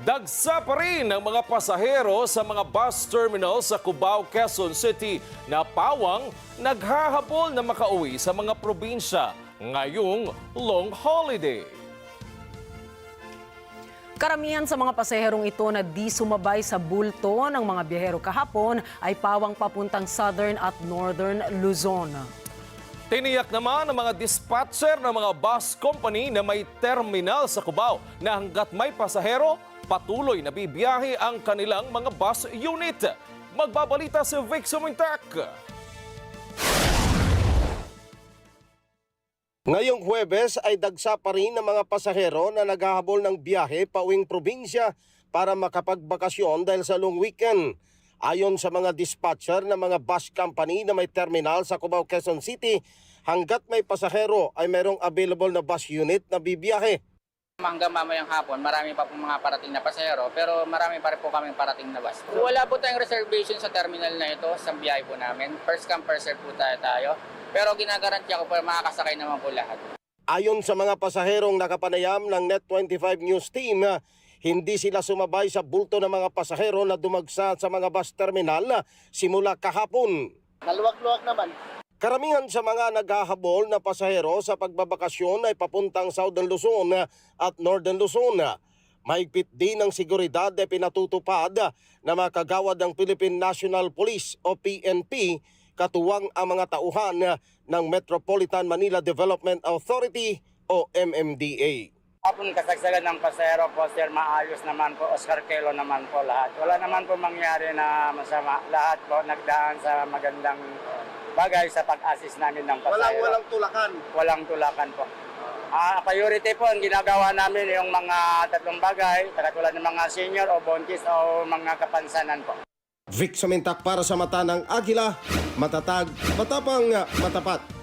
Dagsa pa rin ang mga pasahero sa mga bus terminal sa Cubao, Quezon City na pawang naghahabol na makauwi sa mga probinsya ngayong long holiday. Karamihan sa mga pasaherong ito na di sumabay sa bulto ng mga biyahero kahapon ay pawang papuntang Southern at Northern Luzon. Tiniyak naman ng mga dispatcher ng mga bus company na may terminal sa Cubao na hanggat may pasahero, patuloy na bibiyahe ang kanilang mga bus unit. Magbabalita si Vic Sumintak. Ngayong Huwebes ay dagsa pa rin ng mga pasahero na naghahabol ng biyahe pauwing probinsya para makapagbakasyon dahil sa long weekend. Ayon sa mga dispatcher ng mga bus company na may terminal sa Cubao, Quezon City, hanggat may pasahero ay mayroong available na bus unit na bibiyahe. Hanggang mamayang hapon, marami pa pong mga parating na pasahero, pero marami pa rin po kaming parating na bus. Wala po tayong reservation sa terminal na ito, sa biyahe po namin. First come, first serve po tayo. Pero ginagarantiya ko po makakasakay naman po lahat. Ayon sa mga pasaherong nakapanayam ng Net25 News Team, hindi sila sumabay sa bulto ng mga pasahero na dumagsa sa mga bus terminal simula kahapon. Naluwag-luwag naman. Karamihan sa mga naghahabol na pasahero sa pagbabakasyon ay papuntang Southern Luzon at Northern Luzon. Mahigpit din ang seguridad na pinatutupad na mga kagawad ng Philippine National Police o PNP, katuwang ang mga tauhan ng Metropolitan Manila Development Authority o MMDA. Hapon kasagsagan ng pasahero po, sir, maayos naman po, Oscar Kelo naman po lahat. Wala naman po mangyari na masama. Lahat po nagdaan sa magandang bagay sa pag-assist namin ng pasahero. Walang tulakan. Walang tulakan po. Priority po ang ginagawa namin yung mga tatlong bagay, katulad ng mga senior o buntis o mga kapansanan po. Vic Sumintak para sa mata ng Agila, matatag, matapang, matapat.